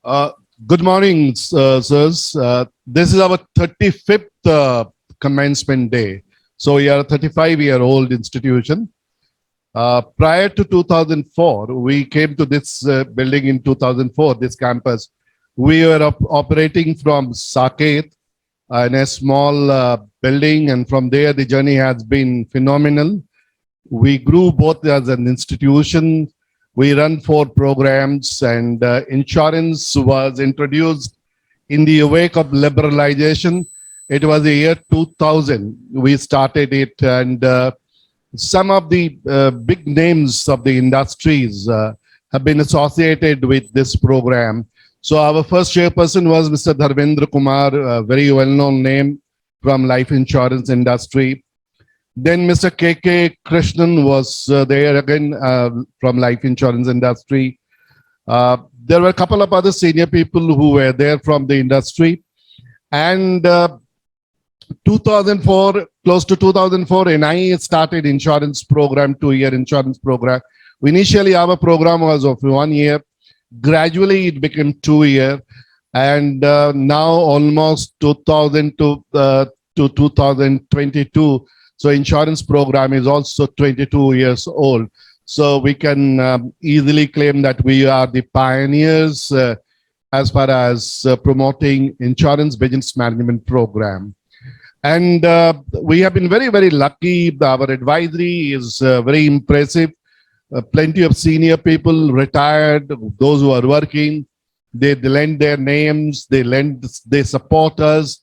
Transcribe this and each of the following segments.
Uh, Good morning, sirs. This is our 35th commencement day. So we are a 35-year-old institution. Prior to 2004, we came to this building in 2004, this campus. We were operating from Saket in a small building, and from there the journey has been phenomenal. We grew both as an institution. We run 4 programs, and insurance was introduced in the wake of liberalization. It was the year 2000. We started it, and some of the big names of the industries have been associated with this program. So our first chairperson was Mr. Dharmendra Kumar, a very well-known name from life insurance industry. Then Mr. K.K. Krishnan was there again from life insurance industry. There were a couple of other senior people who were there from the industry. And 2004, close to 2004, NIA started insurance program, 2-year insurance program. Initially, our program was of 1 year. Gradually, it became 2 year. And now almost 2000 to 2022. So insurance program is also 22 years old. So we can easily claim that we are the pioneers as far as promoting insurance business management program. And we have been very, very lucky. Our advisory is very impressive. Plenty of senior people, retired, those who are working, they lend their names, they support us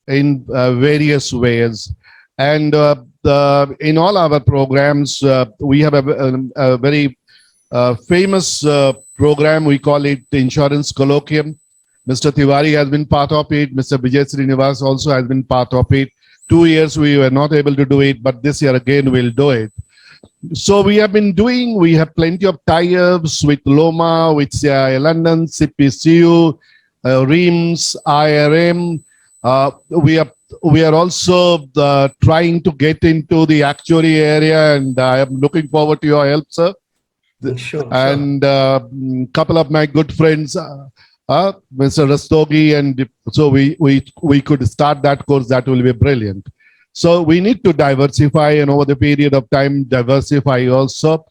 in various ways. And in all our programs, we have a very famous program. We call it Insurance Colloquium. Mr. Tewari has been part of it. Mr. Vijay Srinivas also has been part of it. 2 years we were not able to do it, but this year again we'll do it. So we have plenty of tie-ups with Loma, with CI London, CPCU, REIMS, IRM. We are also trying to get into the actuary area, and I am looking forward to your help, sir. Sure. And couple of my good friends, Mr. Rastogi, and so we could start that course. That will be brilliant. So we need to diversify, and over the period of time, diversify also.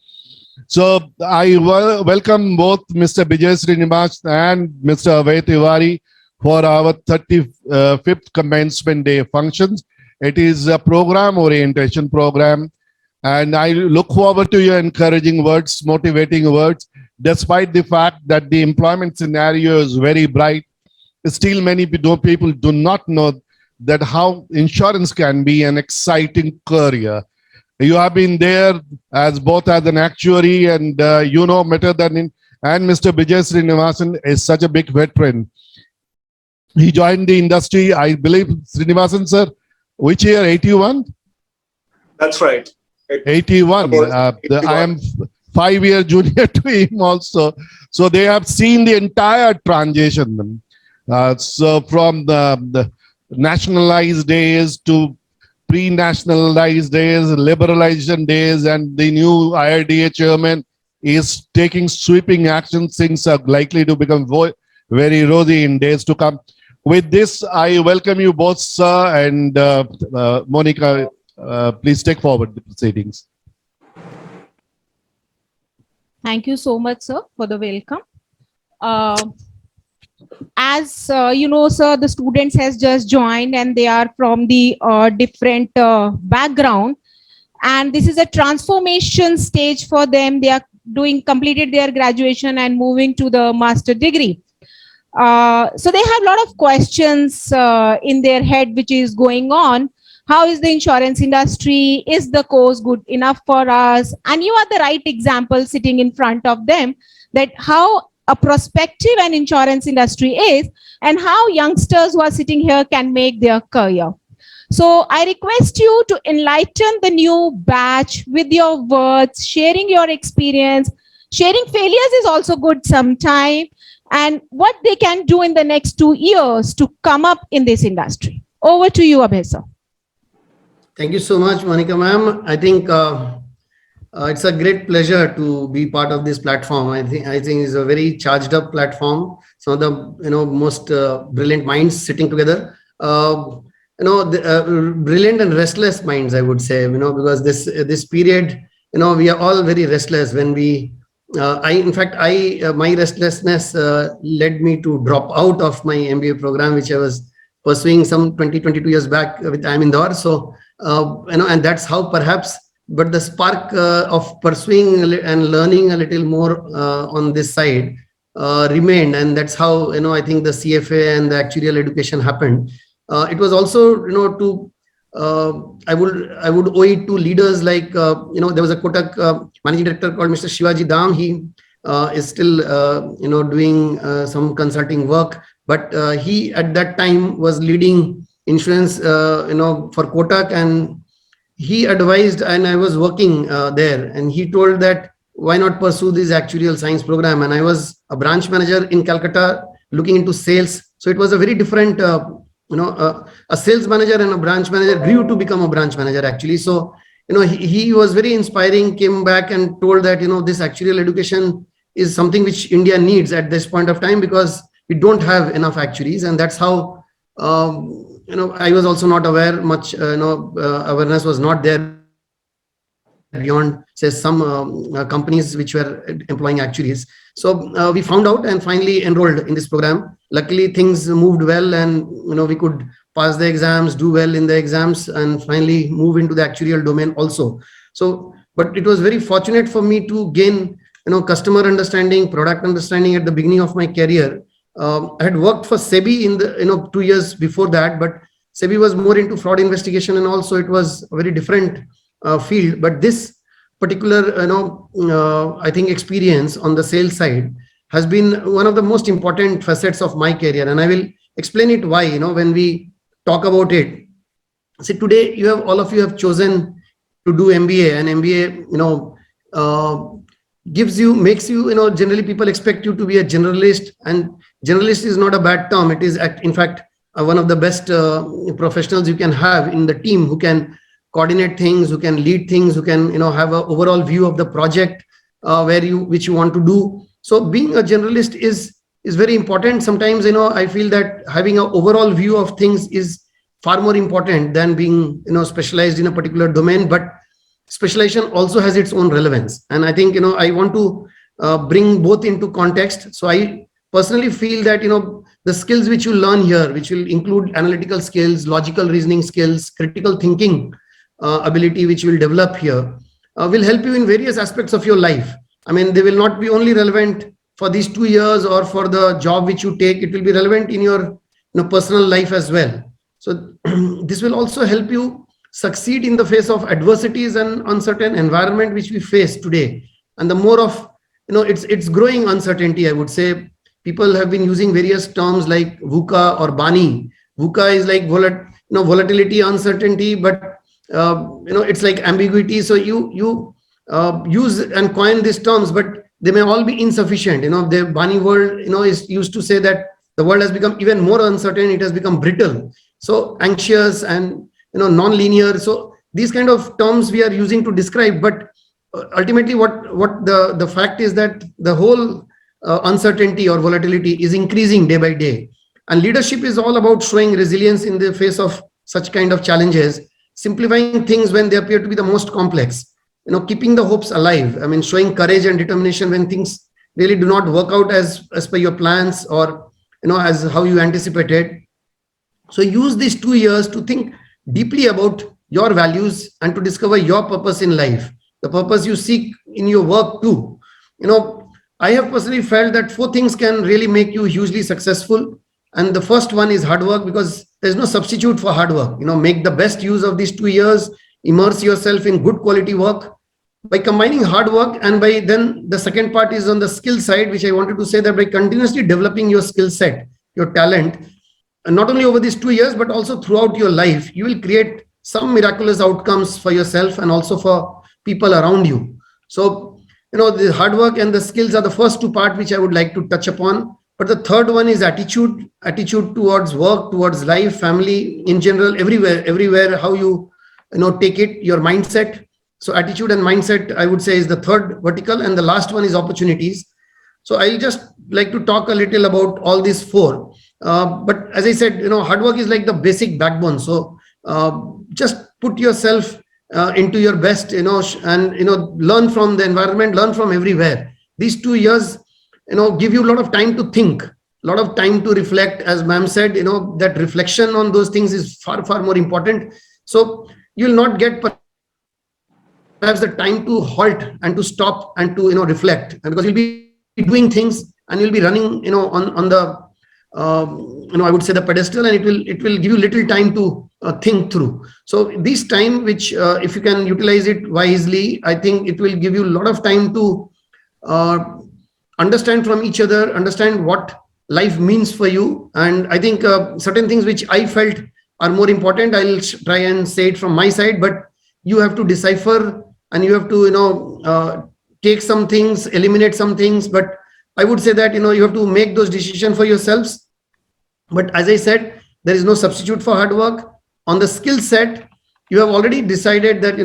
So I welcome both Mr. Vijay Srinivas and Mr. Abhay Tewari for our 35th commencement day functions. It is a program orientation program, and I look forward to your encouraging words, motivating words. Despite the fact that the employment scenario is very bright, still many people do not know that how insurance can be an exciting career. You have been there as both as an actuary, and you know better than and Mr. Vijay Srinivasan is such a big veteran. He joined the industry, I believe, Srinivasan sir, which year, 81? That's right. 81. 81. I am 5-year junior to him also. So they have seen the entire transition. So from the nationalized days to pre-nationalized days, liberalization days, and the new IRDA chairman is taking sweeping action. Things are likely to become very rosy in days to come. With this, I welcome you both, sir, and Monica, please take forward the proceedings. Thank you so much, sir, for the welcome. As you know, sir, the students has just joined and they are from the different background. And this is a transformation stage for them. They are completed their graduation and moving to the master degree. So they have a lot of questions in their head, which is going on. How is the insurance industry? Is the course good enough for us? And you are the right example sitting in front of them that how a prospective and insurance industry is and how youngsters who are sitting here can make their career. So I request you to enlighten the new batch with your words, sharing your experience. Sharing failures is also good sometime, and what they can do in the next 2 years to come up in this industry. Over to you, Abhay sir. Thank you so much, Monica ma'am. I think it's a great pleasure to be part of this platform. I think it's a very charged up platform. some of the most brilliant minds sitting together. Brilliant and restless minds, I would say, because this period, we are all very restless when we. My restlessness led me to drop out of my MBA program, which I was pursuing some 22 years back with IIM Indore. So, and that's how perhaps, but the spark of pursuing and learning a little more on this side remained. And that's how, I think the CFA and the actuarial education happened. It was also, I would owe it to leaders like, there was a Kotak managing director called Mr. Shivaji Dam. He is still, doing some consulting work, but he at that time was leading insurance, for Kotak, and he advised, and I was working there, and he told that why not pursue this actuarial science program? And I was a branch manager in Calcutta looking into sales. So it was a very different, a sales manager and a branch manager grew to become a branch manager actually. So, he was very inspiring, came back and told that, this actuarial education is something which India needs at this point of time because we don't have enough actuaries. And that's how, I was also not aware much, awareness was not there beyond, say, some companies which were employing actuaries. So we found out and finally enrolled in this program. Luckily, things moved well, and we could pass the exams, do well in the exams, and finally move into the actuarial domain also. So, but it was very fortunate for me to gain, customer understanding, product understanding at the beginning of my career. I had worked for SEBI in the 2 years before that, but SEBI was more into fraud investigation, and also it was a very different field. But this particular, I think experience on the sales side has been one of the most important facets of my career, and I will explain it why. When we talk about it, see, today all of you have chosen to do MBA, and MBA, makes you, generally people expect you to be a generalist, and generalist is not a bad term. It is, in fact, one of the best professionals you can have in the team, who can coordinate things, who can lead things, who can, have an overall view of the project which you want to do. So being a generalist is very important. Sometimes, I feel that having an overall view of things is far more important than being, specialized in a particular domain. But specialization also has its own relevance. And I think, I want to bring both into context. So I personally feel that, the skills which you learn here, which will include analytical skills, logical reasoning skills, critical thinking ability, which will develop here, will help you in various aspects of your life. I mean, they will not be only relevant for these 2 years or for the job which you take. It will be relevant in your personal life as well. So this will also help you succeed in the face of adversities and uncertain environment which we face today. And the more of, it's growing uncertainty, I would say. People have been using various terms like VUCA or BANI. VUCA is like volatility, uncertainty, but it's like ambiguity. So you use and coin these terms, but they may all be insufficient. The BANI world, is used to say that the world has become even more uncertain. It has become brittle. So anxious and, non-linear. So these kind of terms we are using to describe, but ultimately what the fact is that the whole uncertainty or volatility is increasing day by day. And leadership is all about showing resilience in the face of such kind of challenges, simplifying things when they appear to be the most complex, keeping the hopes alive. I mean, showing courage and determination when things really do not work out as per your plans or, as how you anticipated. So use these 2 years to think deeply about your values and to discover your purpose in life, the purpose you seek in your work too. I have personally felt that 4 things can really make you hugely successful. And the first one is hard work, because there's no substitute for hard work. Make the best use of these 2 years, immerse yourself in good quality work by combining hard work. And by then the second part is on the skill side, which I wanted to say that by continuously developing your skill set, your talent, and not only over these 2 years, but also throughout your life, you will create some miraculous outcomes for yourself and also for people around you. So, the hard work and the skills are the first 2 parts which I would like to touch upon. But the third one is attitude towards work, towards life, family, in general, everywhere, how you, take it, your mindset. So attitude and mindset, I would say, is the third vertical. And the last one is opportunities. So I'll just like to talk a little about all these four. But as I said, hard work is like the basic backbone. So just put yourself into your best, and learn from the environment, learn from everywhere. These 2 years, give you a lot of time to think, a lot of time to reflect. As ma'am said, that reflection on those things is far, far more important. So you'll not get perhaps the time to halt and to stop and to reflect, and because you'll be doing things and you'll be running on the I would say the pedestal, and it will give you little time to think through. So this time, which if you can utilize it wisely, I think it will give you a lot of time to understand from each other, understand what life means for you. And I think certain things which I felt are more important, I'll try and say it from my side, but you have to decipher and you have to take some things, eliminate some things. But I would say that you have to make those decisions for yourselves. But as I said, there is no substitute for hard work. On the skill set, you have already decided that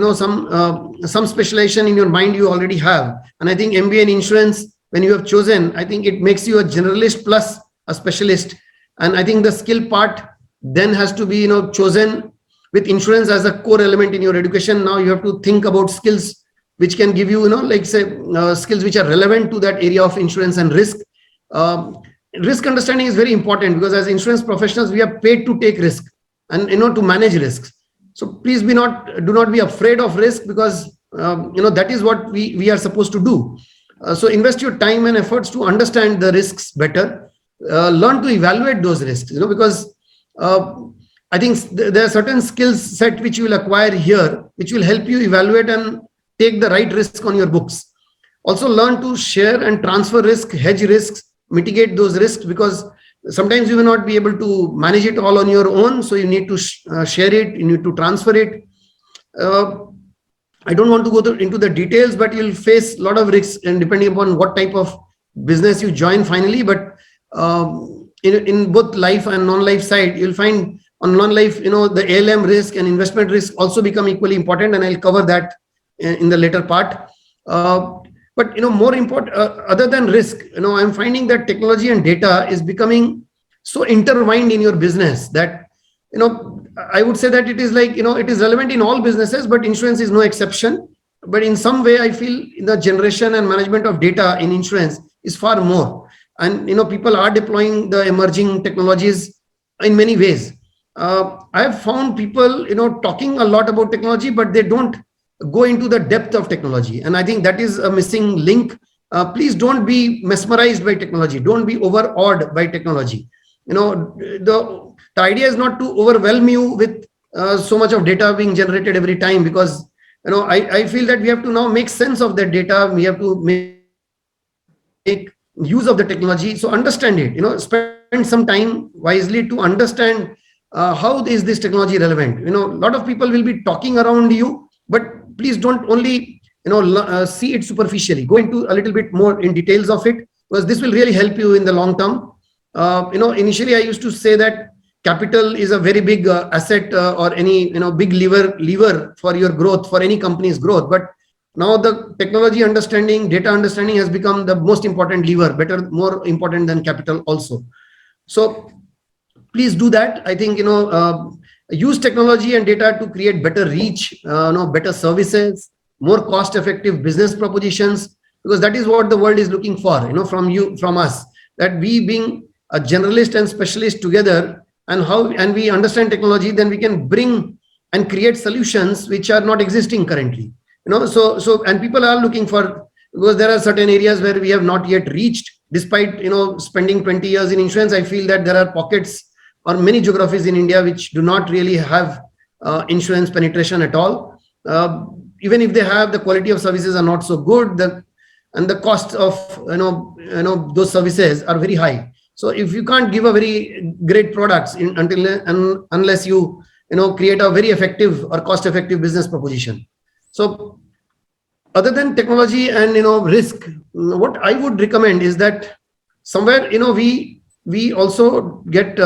some specialization in your mind you already have. And I think MBA in insurance, when you have chosen, I think it makes you a generalist plus a specialist. And I think the skill part then has to be chosen with insurance as a core element in your education. Now you have to think about skills which can give you, like say, skills which are relevant to that area of insurance and risk. Risk understanding is very important, because as insurance professionals, we are paid to take risk and to manage risks. So please do not be afraid of risk, because that is what we are supposed to do. So invest your time and efforts to understand the risks better. Learn to evaluate those risks, because I think there are certain skills set which you will acquire here, which will help you evaluate and take the right risk on your books. Also learn to share and transfer risk, hedge risks, mitigate those risks, because sometimes you will not be able to manage it all on your own. So you need to share it, you need to transfer it. I don't want to go into the details, but you'll face a lot of risks, and depending upon what type of business you join finally. But in both life and non-life side, you'll find on non-life, the ALM risk and investment risk also become equally important, and I'll cover that in the later part. But more important, other than risk, I'm finding that technology and data is becoming so intertwined in your business that I would say that it is like it is relevant in all businesses, but insurance is no exception. But in some way, I feel the generation and management of data in insurance is far more, and people are deploying the emerging technologies in many ways. I have found people talking a lot about technology, but they don't go into the depth of technology, and I think that is a missing link. Please don't be mesmerized by technology, don't be overawed by technology. The idea is not to overwhelm you with so much of data being generated every time, because I feel that we have to now make sense of that data. We have to make use of the technology. So understand it, spend some time wisely to understand how is this technology relevant. A lot of people will be talking around you, but please don't only see it superficially. Go into a little bit more in details of it, because this will really help you in the long term. Initially I used to say that capital is a very big asset, or any big lever for your growth, for any company's growth. But now the technology understanding, data understanding has become the most important lever, more important than capital also. So please do that. I think use technology and data to create better reach, better services, more cost-effective business propositions, because that is what the world is looking for, from us, that we being a generalist and specialist together, and we understand technology, then we can bring and create solutions which are not existing currently. And people are looking for, because there are certain areas where we have not yet reached, despite spending 20 years in insurance. I feel that there are pockets or many geographies in India which do not really have insurance penetration at all. Even if they have, the quality of services are not so good, and the cost of those services are very high. So if you can't give a very great products unless you create a very effective or cost-effective business proposition. So other than technology and risk, what I would recommend is that somewhere we also get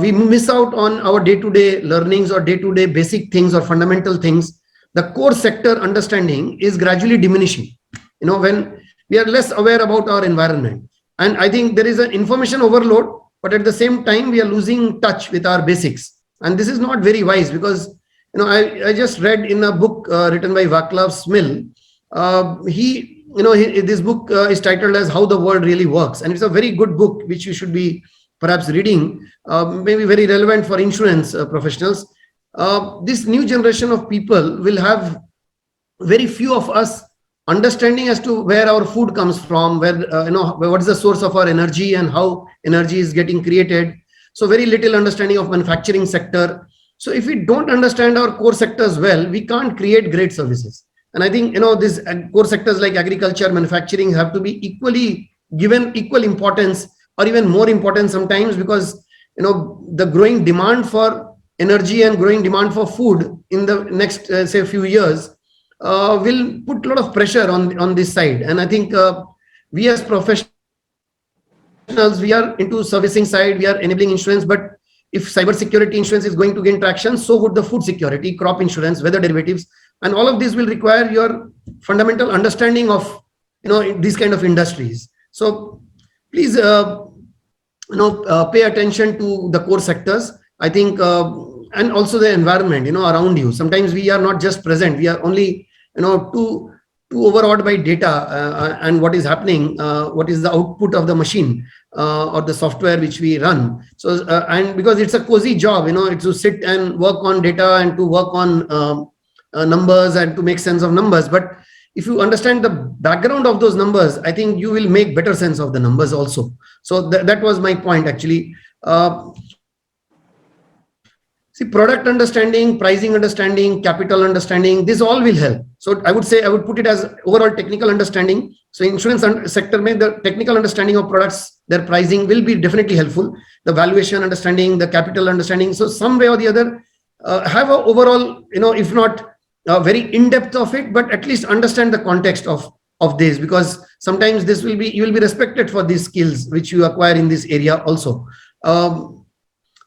we miss out on our day-to-day learnings or day-to-day basic things or fundamental things. The core sector understanding is gradually diminishing. When we are less aware about our environment. And I think there is an information overload, but at the same time, we are losing touch with our basics. And this is not very wise because, I just read in a book written by Václav Smil. This book is titled as How the World Really Works. And it's a very good book, which you should be perhaps reading, maybe very relevant for insurance professionals. This new generation of people will have very few of us understanding as to where our food comes from, what is the source of our energy and how energy is getting created. So very little understanding of manufacturing sector. So if we don't understand our core sectors well, we can't create great services. And I think, these core sectors like agriculture, manufacturing have to be equally given equal importance or even more important sometimes, because, the growing demand for energy and growing demand for food in the next, say, few years will put a lot of pressure on this side. And I think we as professionals, we are into servicing side, we are enabling insurance, but if cybersecurity insurance is going to gain traction, so would the food security, crop insurance, weather derivatives, and all of these will require your fundamental understanding of, these kind of industries. So please, pay attention to the core sectors. I think, and also the environment, around you. Sometimes we are not just present; we are only, too overawed by data and what is happening, what is the output of the machine or the software which we run. So, and because it's a cozy job, it's to sit and work on data and to work on numbers and to make sense of numbers. But if you understand the background of those numbers, I think you will make better sense of the numbers also. So that was my point actually. See, product understanding, pricing understanding, capital understanding, this all will help. So I would put it as overall technical understanding. So insurance sector, the technical understanding of products, their pricing will be definitely helpful. The valuation understanding, the capital understanding. So some way or the other, have a overall, if not very in-depth of it, but at least understand the context of this, because sometimes you will be respected for these skills which you acquire in this area also.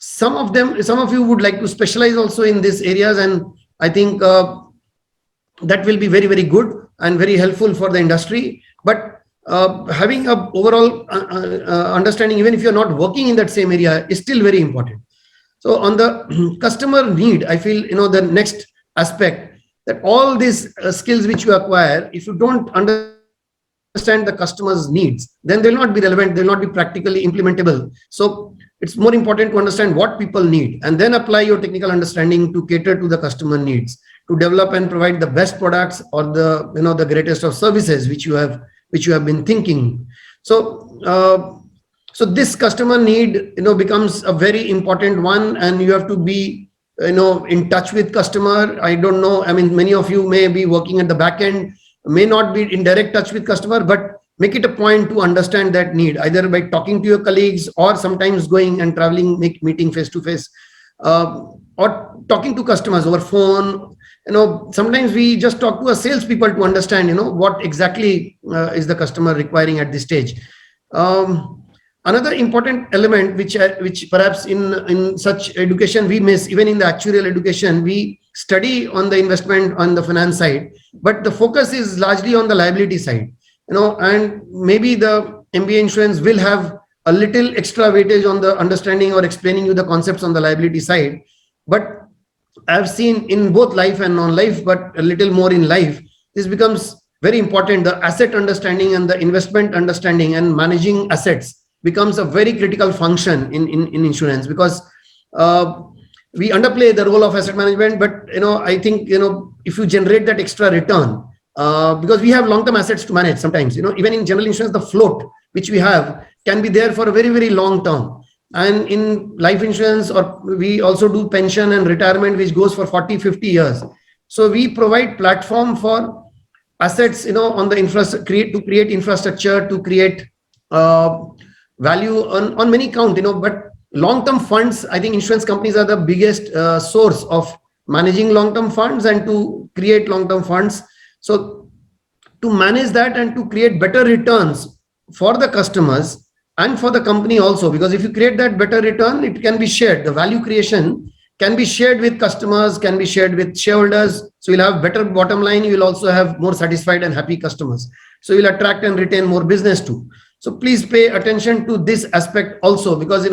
Some of you would like to specialize also in these areas, and I think that will be very, very good and very helpful for the industry. But having a overall understanding, even if you're not working in that same area, is still very important. So on the customer need, I feel, the next aspect, that all these skills which you acquire, if you don't understand the customer's needs, then they'll not be relevant, they'll not be practically implementable. So it's more important to understand what people need and then apply your technical understanding to cater to the customer needs, to develop and provide the best products or the greatest of services which you have been thinking. So so this customer need becomes a very important one, and you have to be in touch with customer. I don't know, I mean, many of you may be working at the back end, may not be in direct touch with customer, but make it a point to understand that need, either by talking to your colleagues or sometimes going and traveling, meeting face to face, or talking to customers over phone. Sometimes we just talk to a salespeople to understand, what exactly is the customer requiring at this stage. Another important element which perhaps in such education we miss, even in the actuarial education, we study on the investment on the finance side, but the focus is largely on the liability side. And maybe the MBA insurance will have a little extra weightage on the understanding or explaining you the concepts on the liability side. But I've seen in both life and non-life, but a little more in life, this becomes very important. The asset understanding and the investment understanding and managing assets becomes a very critical function in insurance, because we underplay the role of asset management. But, I think, if you generate that extra return, because we have long-term assets to manage sometimes, even in general insurance, the float which we have can be there for a very, very long term. And in life insurance, or we also do pension and retirement, which goes for 40, 50 years. So we provide platform for assets, on the create infrastructure, to create value on many count, but long-term funds, I think insurance companies are the biggest source of managing long-term funds and to create long-term funds. So to manage that and to create better returns for the customers and for the company also, because if you create that better return, it can be shared. The value creation can be shared with customers, can be shared with shareholders. So you'll have better bottom line. You will also have more satisfied and happy customers. So you'll attract and retain more business too. So please pay attention to this aspect also, because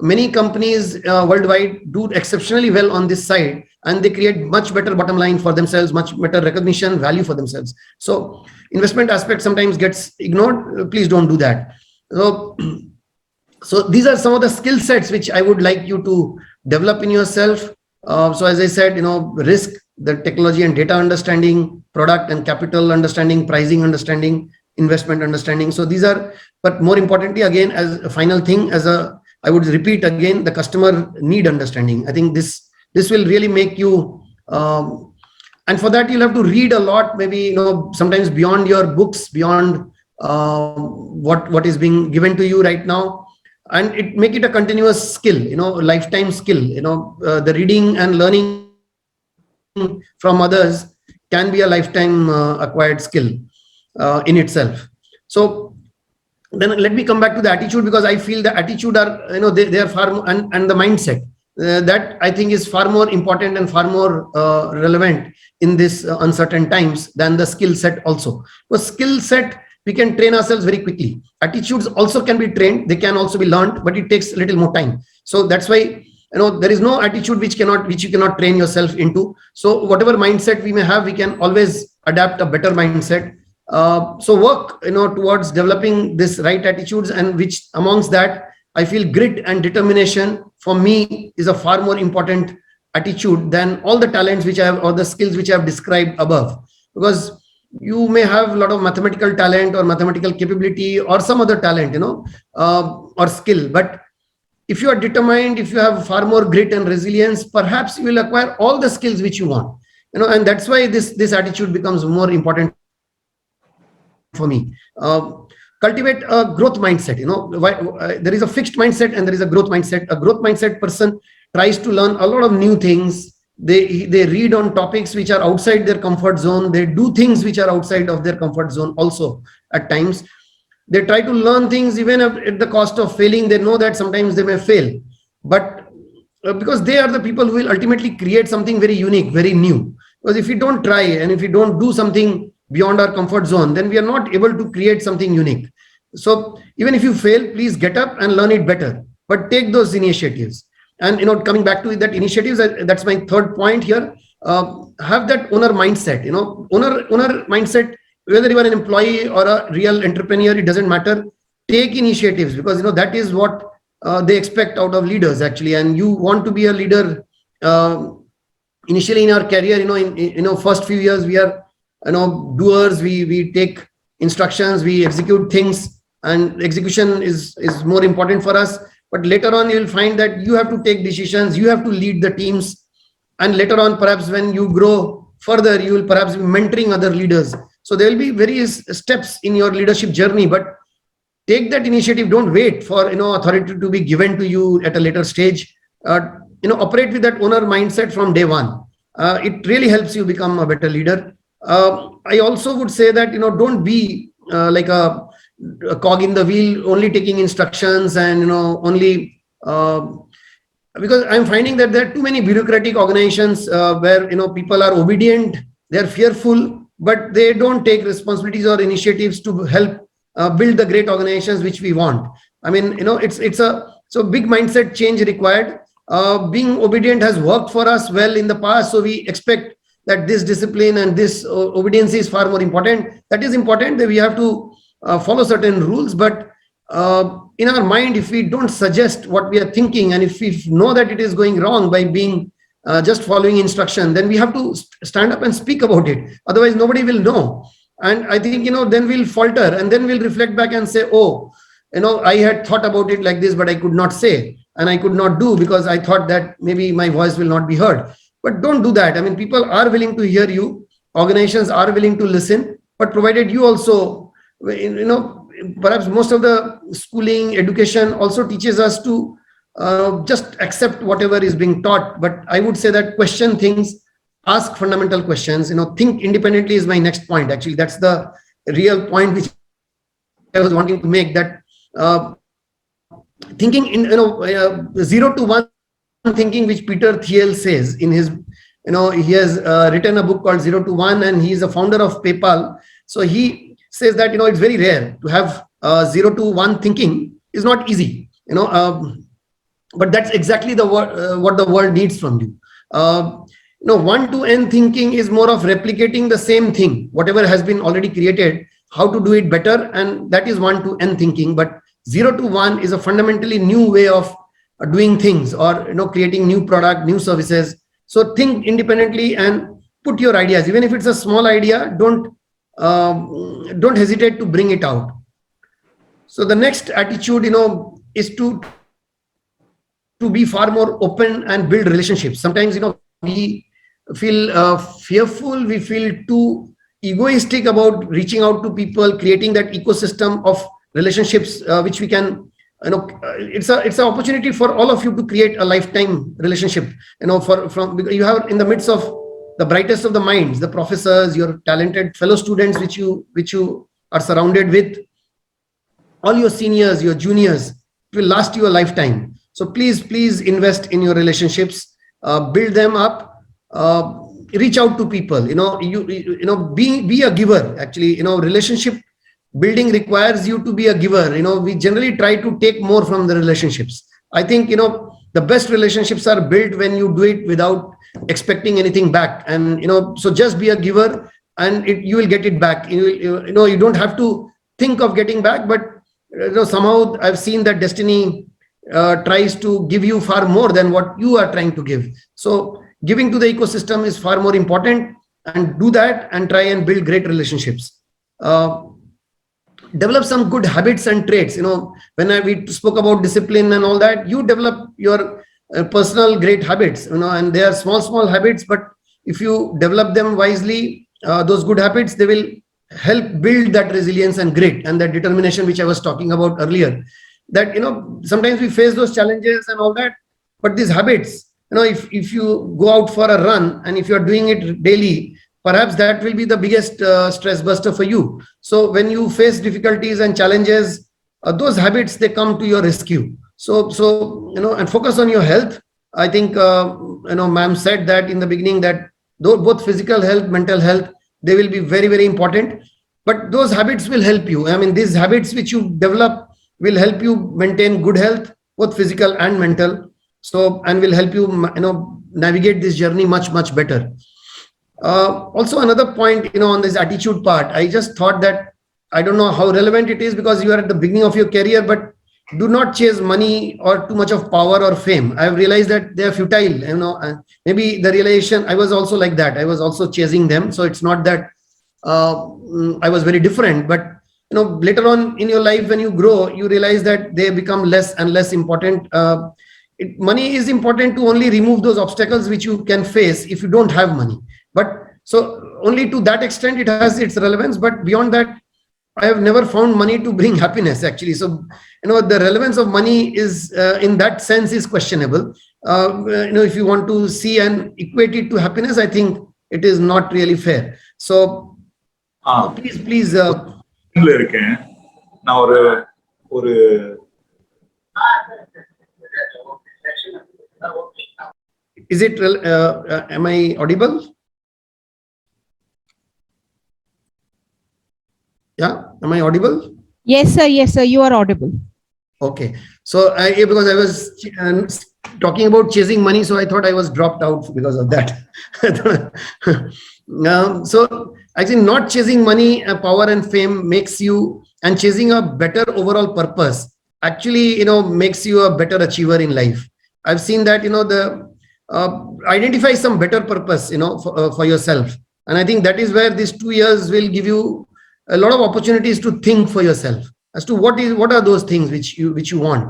many companies worldwide do exceptionally well on this side, and they create much better bottom line for themselves, much better recognition, value for themselves. So investment aspect sometimes gets ignored. Please don't do that. So these are some of the skill sets which I would like you to develop in yourself. So as I said, risk, the technology and data understanding, product and capital understanding, pricing understanding, investment understanding. So these are, but more importantly, again, as a final thing, I would repeat again, the customer need understanding. I think this will really make you, and for that you'll have to read a lot, maybe sometimes beyond your books, beyond what is being given to you right now, and make it a continuous skill, lifetime skill. The reading and learning from others can be a lifetime acquired skill in itself. So then let me come back to the attitude, because I feel the attitude are, they are far more, and the mindset that I think is far more important and far more relevant in this uncertain times than the skill set also. Because skill set, we can train ourselves very quickly. Attitudes also can be trained. They can also be learned, but it takes a little more time. So that's why, there is no attitude which you cannot train yourself into. So whatever mindset we may have, we can always adapt a better mindset. So work, towards developing this right attitudes, and which amongst that, I feel grit and determination for me is a far more important attitude than all the talents which I have, or the skills which I have described above. Because you may have a lot of mathematical talent or mathematical capability or some other talent, or skill. But if you are determined, if you have far more grit and resilience, perhaps you will acquire all the skills which you want, and that's why this attitude becomes more important for me. Cultivate a growth mindset. There is a fixed mindset and there is a growth mindset. A growth mindset person tries to learn a lot of new things. They read on topics which are outside their comfort zone. They do things which are outside of their comfort zone also at times. They try to learn things even at the cost of failing. They know that sometimes they may fail, but because they are the people who will ultimately create something very unique, very new. Because if we don't try and if we don't do something beyond our comfort zone, then we are not able to create something unique. So even if you fail, please get up and learn it better, but take those initiatives. And coming back to that initiatives, that's my third point here. Have that owner mindset. Owner mindset, whether you are an employee or a real entrepreneur, it doesn't matter. Take initiatives, because that is what they expect out of leaders actually. And you want to be a leader initially in our career. In first few years we are doers. We take instructions, we execute things, and execution is more important for us. But later on, you'll find that you have to take decisions, you have to lead the teams. And later on, perhaps when you grow further, you will perhaps be mentoring other leaders. So there will be various steps in your leadership journey, but take that initiative. Don't wait for, authority to be given to you at a later stage. Operate with that owner mindset from day one. It really helps you become a better leader. I also would say that, don't be like a cog in the wheel, only taking instructions and, only, because I'm finding that there are too many bureaucratic organizations where, people are obedient, they're fearful, but they don't take responsibilities or initiatives to help build the great organizations which we want. I mean, it's a big mindset change required. Being obedient has worked for us well in the past. So we expect that this discipline and this obedience is far more important. That is important, that we have to follow certain rules, but in our mind, if we don't suggest what we are thinking, and if we know that it is going wrong by being just following instruction, then we have to stand up and speak about it. Otherwise, nobody will know. And I think, then we'll falter, and then we'll reflect back and say, oh, I had thought about it like this, but I could not say, and I could not do because I thought that maybe my voice will not be heard. But don't do that. I mean, people are willing to hear you. Organizations are willing to listen, but provided you also, perhaps most of the schooling, education also teaches us to just accept whatever is being taught. But I would say that question things, ask fundamental questions, think independently is my next point. Actually, that's the real point which I was wanting to make, that thinking in, 0 to 1 thinking, which Peter Thiel says in his, he has written a book called 0 to 1, and he is a founder of PayPal. So he says that, it's very rare to have 0 to 1 thinking is not easy, but that's exactly what the world needs from you. 1 to n thinking is more of replicating the same thing, whatever has been already created, how to do it better, and that is 1 to n thinking. But 0 to 1 is a fundamentally new way of doing things, or creating new product, new services. So think independently and put your ideas, even if it's a small idea, don't hesitate to bring it out. So the next attitude, is to be far more open and build relationships. Sometimes, we feel fearful, we feel too egoistic about reaching out to people, creating that ecosystem of relationships, which we can, it's an opportunity for all of you to create a lifetime relationship, because you have in the midst of the brightest of the minds, the professors, your talented fellow students, which you are surrounded with, all your seniors, your juniors. It will last you a lifetime. So please invest in your relationships, build them up, reach out to people, be a giver. Actually, relationship building requires you to be a giver. We generally try to take more from the relationships. I think, the best relationships are built when you do it without expecting anything back. And, so just be a giver, and you will get it back. You don't have to think of getting back, but somehow I've seen that destiny tries to give you far more than what you are trying to give. So giving to the ecosystem is far more important, and do that and try and build great relationships. Develop some good habits and traits. When we spoke about discipline and all that, you develop your personal great habits, and they are small habits, but if you develop them wisely, those good habits, they will help build that resilience and grit and that determination, which I was talking about earlier. That, sometimes we face those challenges and all that, but these habits, if you go out for a run and if you're doing it daily, perhaps that will be the biggest stress buster for you. So when you face difficulties and challenges, those habits, they come to your rescue. So and focus on your health. I think, ma'am said that in the beginning, that both physical health, mental health, they will be very, very important. But those habits will help you. I mean, these habits which you develop will help you maintain good health, both physical and mental. So, and will help you, navigate this journey much, much better. Also, another point, on this attitude part, I just thought that, I don't know how relevant it is because you are at the beginning of your career, but do not chase money or too much of power or fame. I've realized that they are futile. Maybe the realization, I was also like that. I was also chasing them. So it's not that I was very different, but later on in your life, when you grow, you realize that they become less and less important. Money is important to only remove those obstacles which you can face if you don't have money. But so only to that extent it has its relevance. But beyond that, I have never found money to bring happiness, actually. So, the relevance of money is, in that sense, is questionable. If you want to see and equate it to happiness, I think it is not really fair. So, please. நான் ஒரு Is it, am I audible? Yeah, am I audible? Yes, sir, you are audible. Okay. So, because I was talking about chasing money, so I thought I was dropped out because of that. So, I think not chasing money, power and fame makes you, and chasing a better overall purpose actually, makes you a better achiever in life. I've seen that, identify some better purpose, for yourself. And I think that is where these 2 years will give you a lot of opportunities to think for yourself as to what are those things which you want.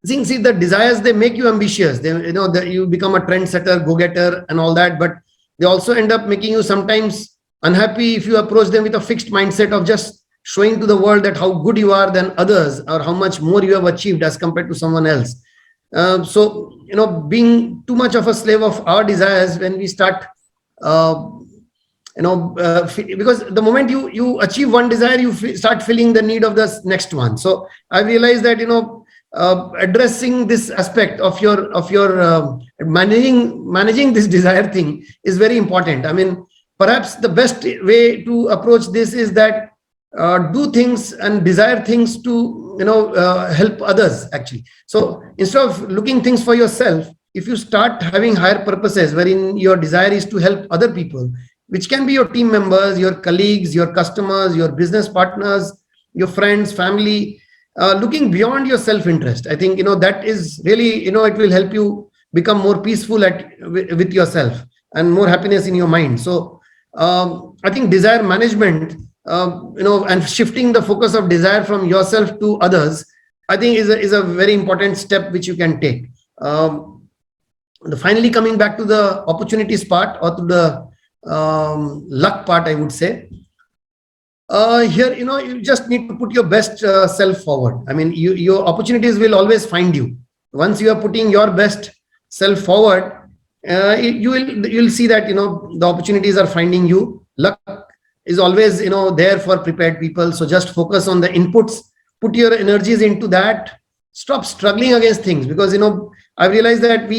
See, the desires, they make you ambitious. They, that you become a trendsetter, go-getter and all that, but they also end up making you sometimes unhappy if you approach them with a fixed mindset of just showing to the world that how good you are than others, or how much more you have achieved as compared to someone else. So, being too much of a slave of our desires, when we start, because the moment you achieve one desire, you start feeling the need of the next one. So I realized that, addressing this aspect of your managing this desire thing is very important. I mean, perhaps the best way to approach this is that do things and desire things to help others actually. So instead of looking things for yourself, if you start having higher purposes wherein your desire is to help other people, which can be your team members, your colleagues, your customers, your business partners, your friends, family, looking beyond your self-interest, I think that is really, it will help you become more peaceful with yourself and more happiness in your mind. So I think desire management, and shifting the focus of desire from yourself to others, I think is a very important step which you can take. Finally, coming back to the opportunities part, or to the luck part, I would say, here, you just need to put your best self forward. I mean, your opportunities will always find you. Once you are putting your best self forward, you'll see that, the opportunities are finding you. Luck is always, there for prepared people. So just focus on the inputs, put your energies into that, stop struggling against things, because, I've realized that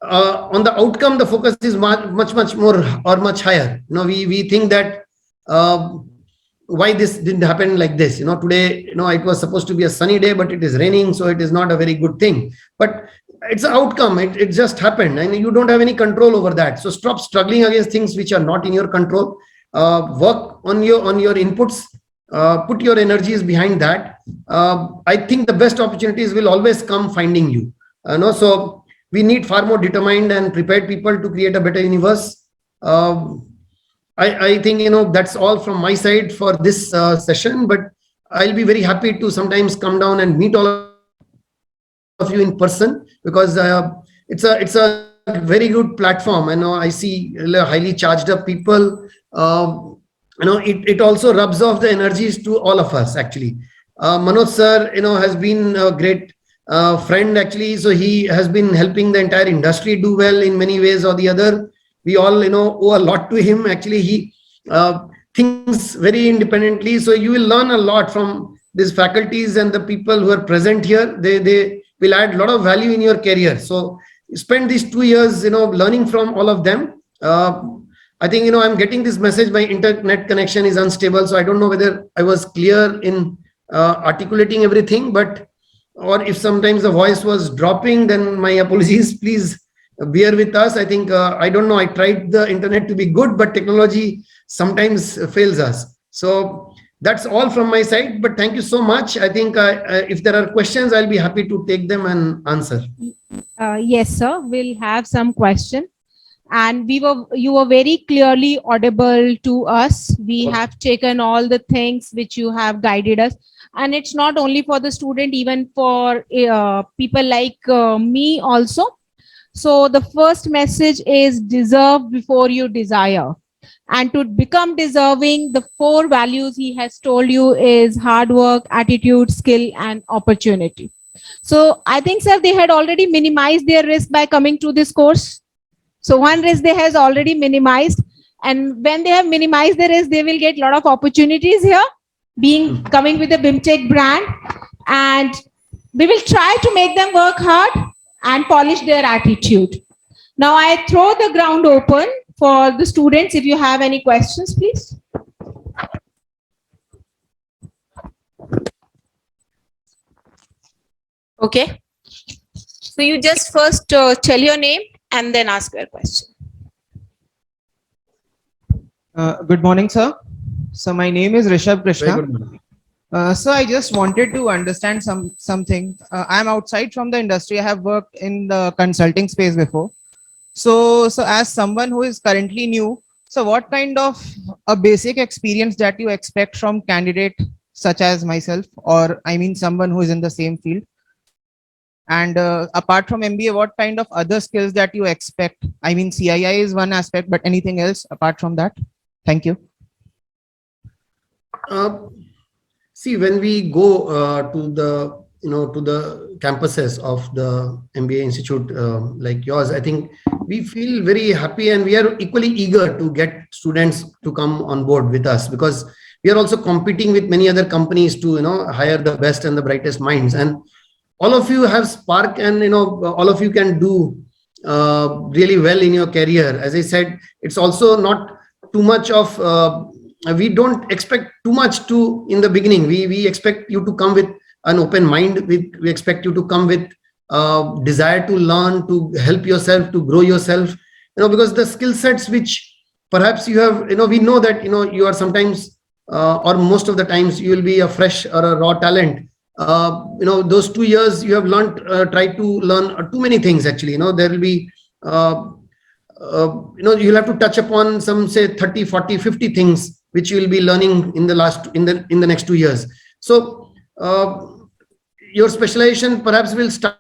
on the outcome, the focus is much more or much higher. We think that, why this didn't happen like this, today, it was supposed to be a sunny day, but it is raining, so it is not a very good thing. But it's an outcome, it just happened, and you don't have any control over that. So stop struggling against things which are not in your control. Work on your inputs, put your energies behind that. I think the best opportunities will always come finding you. So we need far more determined and prepared people to create a better universe. I think, that's all from my side for this session, but I'll be very happy to sometimes come down and meet all of you in person, because it's a very good platform. I know I see highly charged up people. It also rubs off the energies to all of us actually. Manoj sir, has been a great friend actually. So he has been helping the entire industry do well in many ways or the other. We all, owe a lot to him. Actually, he thinks very independently. So you will learn a lot from these faculties and the people who are present here. They will add a lot of value in your career. So spend these 2 years, learning from all of them. I think, I'm getting this message. My internet connection is unstable. So I don't know whether I was clear in articulating everything, or if sometimes the voice was dropping, then my apologies. Please bear with us. I think, I don't know, I tried the internet to be good, but technology sometimes fails us. So that's all from my side, but thank you so much. I think if there are questions, I'll be happy to take them and answer. Yes, sir. We'll have some question. And you were very clearly audible to us. We have taken all the things which you have guided us. And it's not only for the student, even for people like me also. So the first message is deserve before you desire. And to become deserving, the 4 values he has told you is hard work, attitude, skill, and opportunity. So I think, sir, they had already minimized their risk by coming to this course. So one risk they has already minimized. And when they have minimized the risk, they will get a lot of opportunities here, coming with the BIMTech brand. And we will try to make them work hard and polish their attitude. Now I throw the ground open for the students. If you have any questions, please. Okay. So you just first tell your name and then ask your question. Good morning, sir. So my name is Rishabh Krishna. So I just wanted to understand something. I'm outside from the industry. I have worked in the consulting space before. So as someone who is currently new, so what kind of a basic experience that you expect from candidate such as myself, or I mean someone who is in the same field? And apart from MBA, what kind of other skills that you expect? I mean, CII is one aspect, but anything else apart from that? Thank you. See, when we go to the campuses of the MBA institute like yours, I think we feel very happy, and we are equally eager to get students to come on board with us, because we are also competing with many other companies to hire the best and the brightest minds. And all of you have spark, and all of you can do really well in your career. As I said, it's also not too much of we don't expect too much to in the beginning. We expect you to come with an open mind. We expect you to come with desire to learn, to help yourself, to grow yourself, because the skill sets which perhaps you have, we know that you are sometimes or most of the times you will be a fresh or a raw talent. Those 2 years you have learned, try to learn too many things. Actually, there will be you'll have to touch upon some, say, 30, 40, 50 things which you will be learning in the next 2 years. So your specialization perhaps will start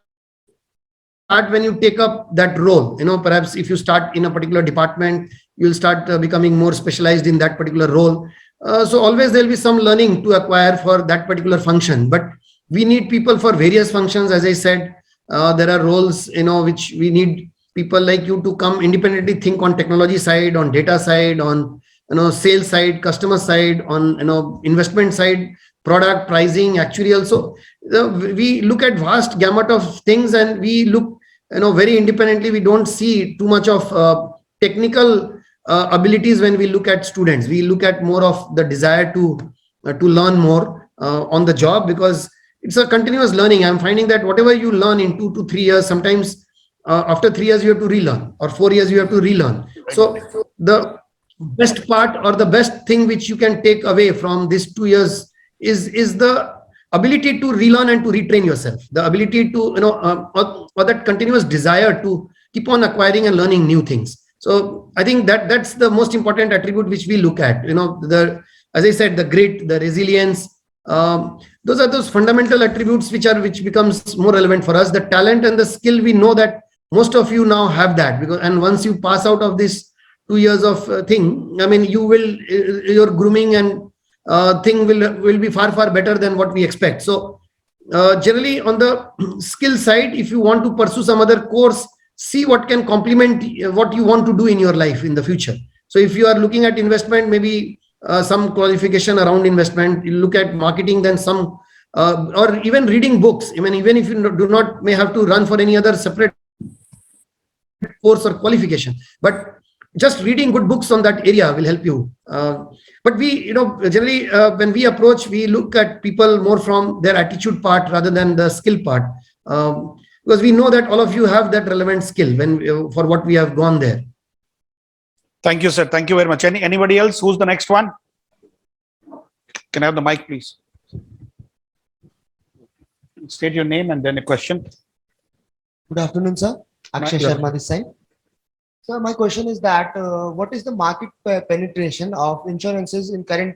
when you take up that role. Perhaps if you start in a particular department, you'll start becoming more specialized in that particular role. So always there'll be some learning to acquire for that particular function, but we need people for various functions. As I said, there are roles which we need people like you to come independently, think on technology side, on data side, on sales side, customer side, on investment side, product pricing, actuarial. So we look at vast gamut of things, and we look very independently. We don't see too much of technical abilities when we look at students. We look at more of the desire to learn more on the job, because it's a continuous learning. I'm finding that whatever you learn in 2 to 3 years, sometimes after 3 years you have to relearn, or 4 years you have to relearn. So the best part, or the best thing which you can take away from these 2 years is the ability to relearn and to retrain yourself, the ability to or that continuous desire to keep on acquiring and learning new things. So I think that's the most important attribute which we look at. As I said, the grit, the resilience, those are those fundamental attributes which becomes more relevant for us. The talent and the skill, we know that most of you now have that, and once you pass out of this 2 years of thing, I mean, your grooming and thing will be far better than what we expect. So generally on the skill side, if you want to pursue some other course, see what can complement what you want to do in your life in the future. So if you are looking at investment, maybe some qualification around investment. You look at marketing, then some or even reading books. I mean, even if you may have to run for any other separate course or qualification, but just reading good books on that area will help you. But we, generally when we approach, we look at people more from their attitude part rather than the skill part, because we know that all of you have that relevant skill for what we have gone there. Thank you, sir. Thank you very much. Anybody else? Who's the next one? Can I have the mic, please? State your name and then a question. Good afternoon, sir. Akshay Sharma this side. So my question is that what is the market penetration of insurances in current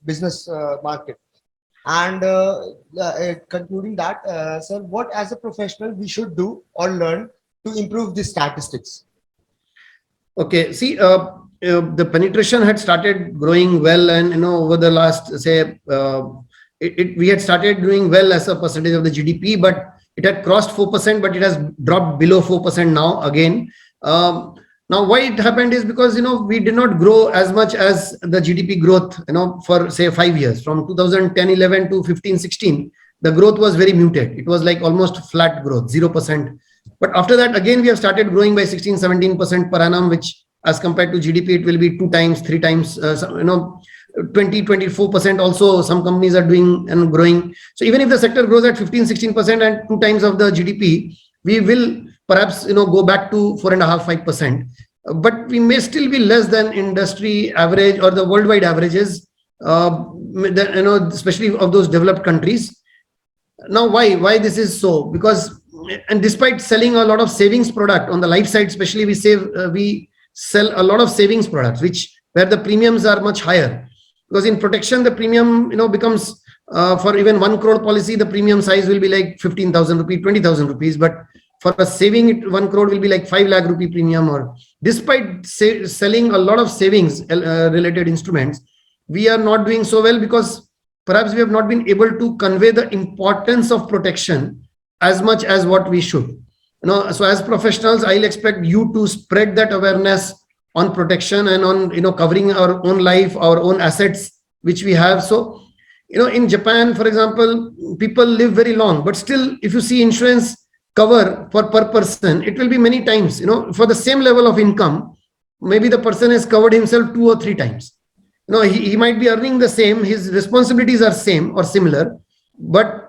business market? And concluding that, sir, what as a professional we should do or learn to improve the statistics? Okay, see, the penetration had started growing well, and over the last, say, we had started doing well as a percentage of the GDP, but it had crossed 4%, but it has dropped below 4% now again. Now, why it happened is because we did not grow as much as the GDP growth, for say 5 years, from 2010-11 to 15-16. The growth was very muted. It was like almost flat growth, 0%. But after that, again, we have started growing by 16-17% per annum, which as compared to GDP, it will be 2 times, 3 times, 20-24% also some companies are doing and growing. So even if the sector grows at 15-16% and 2 times of the GDP, we will perhaps go back to 4.5-5%. But we may still be less than industry average or the worldwide averages, especially of those developed countries. Now, why this is so? Because, and despite selling a lot of savings product on the life side, especially we sell a lot of savings products, where the premiums are much higher. Because in protection, the premium becomes for even 1 crore policy, the premium size will be like 15,000 rupees, 20,000 rupees. But for a saving, 1 crore will be like 5 lakh rupee premium. Or despite selling a lot of savings related instruments, we are not doing so well because perhaps we have not been able to convey the importance of protection as much as what we should. So as professionals, I'll expect you to spread that awareness on protection and on covering our own life, our own assets which we have. So in Japan, for example, people live very long, but still, if you see insurance cover for per person, it will be many times, for the same level of income, maybe the person has covered himself 2 or 3 times. He might be earning the same, his responsibilities are same or similar,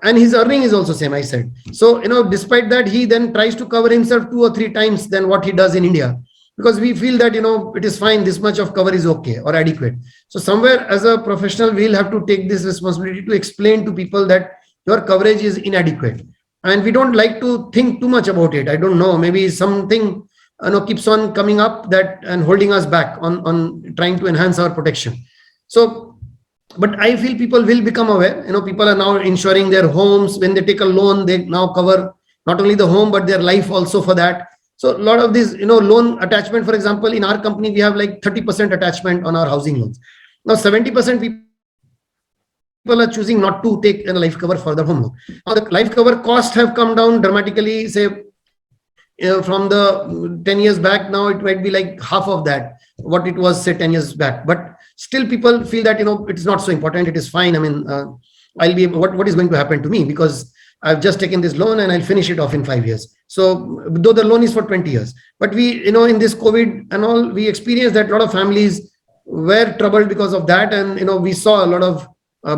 and his earning is also same, I said. So, despite that, he then tries to cover himself 2 or 3 times than what he does in India, because we feel that, it is fine, this much of cover is okay or adequate. So somewhere as a professional, we'll have to take this responsibility to explain to people that your coverage is inadequate. And we don't like to think too much about it. I don't know, maybe something keeps on coming up that and holding us back on trying to enhance our protection. So, but I feel people will become aware. People are now insuring their homes. When they take a loan, they now cover not only the home, but their life also for that. So a lot of these, loan attachment, for example, in our company, we have like 30% attachment on our housing loans. Now, 70% people are choosing not to take a life cover for the home loan. Now, the life cover costs have come down dramatically, say, from the 10 years back. Now it might be like half of that, what it was, say, 10 years back. But still people feel that, it's not so important. It is fine. I mean, I'll be, what is going to happen to me? Because I've just taken this loan and I'll finish it off in 5 years. So though the loan is for 20 years, but we, in this COVID and all, we experienced that a lot of families were troubled because of that. And, we saw a lot of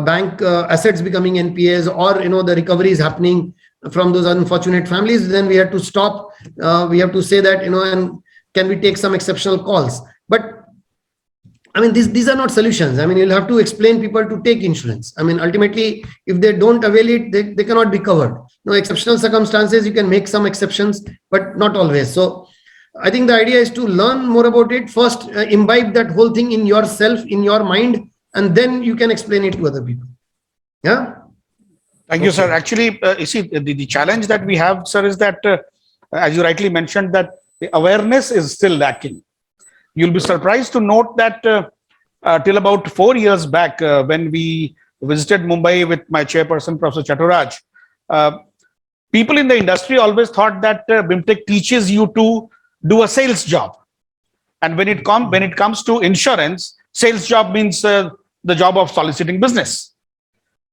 bank assets becoming NPAs, or, the recoveries happening from those unfortunate families. Then we had to stop. We have to say that, and can we take some exceptional calls? But I mean, these are not solutions. I mean, you'll have to explain people to take insurance. I mean, ultimately, if they don't avail it, they cannot be covered. Exceptional circumstances, you can make some exceptions, but not always. So I think the idea is to learn more about it. First, imbibe that whole thing in yourself, in your mind, and then you can explain it to other people. Yeah. Thank you, sir. Actually, you see, the challenge that we have, sir, is that, as you rightly mentioned, that the awareness is still lacking. You'll be surprised to note that till about 4 years back, when we visited Mumbai with my chairperson, Professor Chaturaj, people in the industry always thought that BIMTech teaches you to do a sales job. And when it comes to insurance, sales job means the job of soliciting business.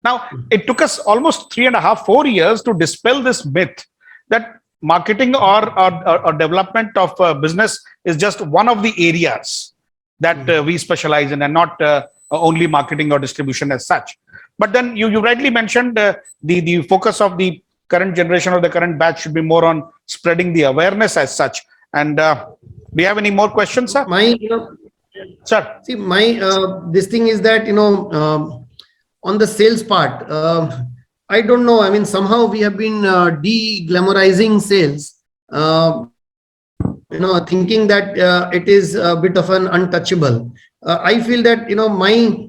Now, it took us almost 3.5, 4 years to dispel this myth that marketing or development of business is just one of the areas that we specialize in, and not only marketing or distribution as such. But then you rightly mentioned the focus of the current generation or the current batch should be more on spreading the awareness as such. And do you have any more questions, sir? Sir. See, this thing is that, on the sales part, I don't know. I mean, somehow we have been de-glamorizing sales, thinking that it is a bit of an untouchable. I feel that, my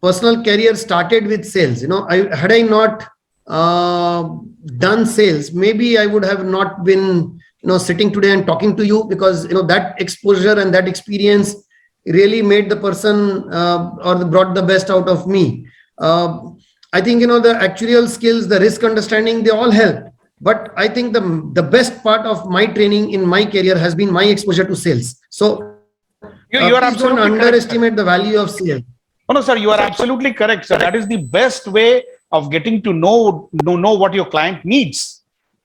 personal career started with sales. Had I not done sales, maybe I would have not been, sitting today and talking to you, because, that exposure and that experience really made the person or brought the best out of me. I think, the actuarial skills, the risk understanding, they all help. But I think the best part of my training in my career has been my exposure to sales. So you are please don't absolutely underestimate the value of sales. No, sir, you are absolutely correct, sir. That is the best way of getting to know what your client needs.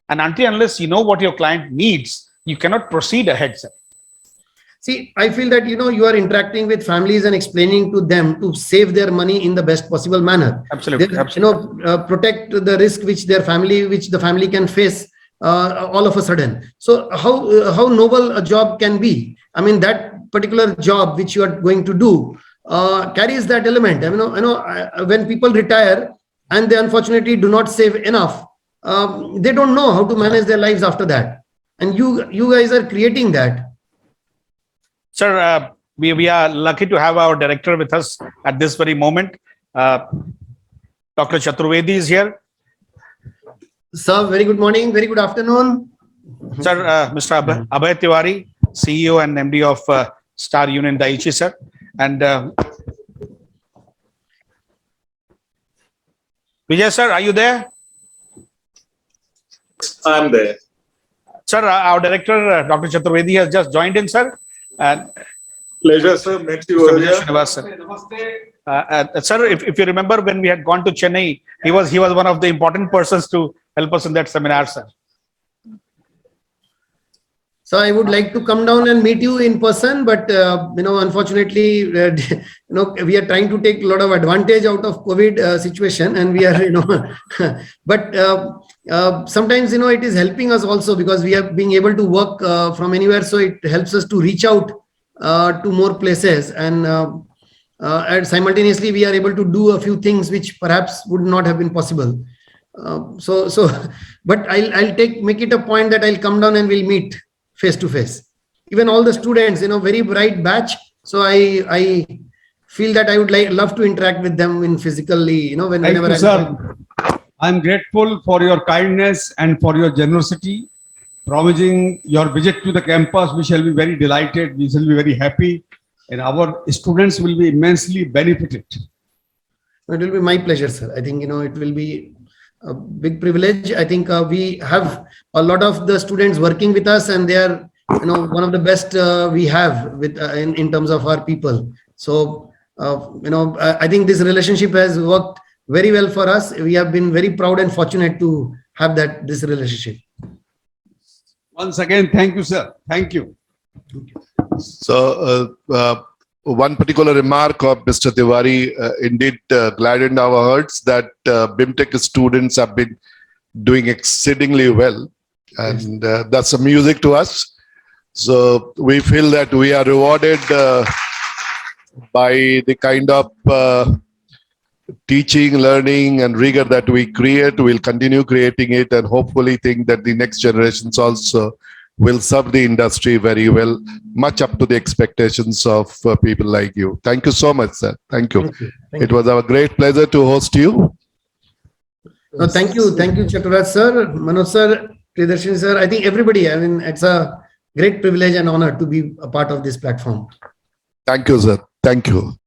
And unless you know what your client needs, you cannot proceed ahead, sir. See, I feel that, you are interacting with families and explaining to them to save their money in the best possible manner. Absolutely. Protect the risk which the family can face all of a sudden. So how noble a job can be. I mean, that particular job which you are going to do carries that element. When people retire and they unfortunately do not save enough, they don't know how to manage their lives after that. And you guys are creating that. Sir, we are lucky to have our director with us at this very moment. Dr. Chaturvedi is here. Sir, very good morning, very good afternoon. Sir, Mr. Abhay Tewari, CEO and MD of Star Union Dai-Chi, sir. And Vijay, sir, are you there? I'm there. Sir, our director, Dr. Chaturvedi has just joined in, sir. And Pleasure, sir. Met you Mr. Vijay earlier. Srinivas, sir. Sir, if you remember when we had gone to Chennai, he was one of the important persons to help us in that seminar, sir. So I would like to come down and meet you in person, but unfortunately, we are trying to take a lot of advantage out of COVID situation, and we are, but sometimes it is helping us also because we are being able to work from anywhere, so it helps us to reach out to more places, and simultaneously we are able to do a few things which perhaps would not have been possible. But I'll make it a point that I'll come down and we'll meet face to face. Even all the students, very bright batch. So I feel that I would love to interact with them in physically, whenever Thank you, sir. I'm grateful for your kindness and for your generosity, promising your visit to the campus. We shall be very delighted. We shall be very happy, and our students will be immensely benefited. It will be my pleasure, sir. I think, it will be a big privilege. I think we have a lot of the students working with us, and they are, one of the best we have with in terms of our people. So, I think this relationship has worked very well for us. We have been very proud and fortunate to have this relationship. Once again, thank you, sir. Thank you. So, one particular remark of Mr. Tewari indeed gladdened our hearts that BIMTech students have been doing exceedingly well, and that's a music to us. So we feel that we are rewarded by the kind of teaching, learning, and rigor that we create. We'll continue creating it, and hopefully think that the next generations also will serve the industry very well, much up to the expectations of people like you. Thank you so much, sir. Thank you. It was a great pleasure to host you. No, thank you, Chaturaj sir, Manoj sir, Priyadarshini sir. I think everybody. I mean, it's a great privilege and honor to be a part of this platform. Thank you, sir. Thank you.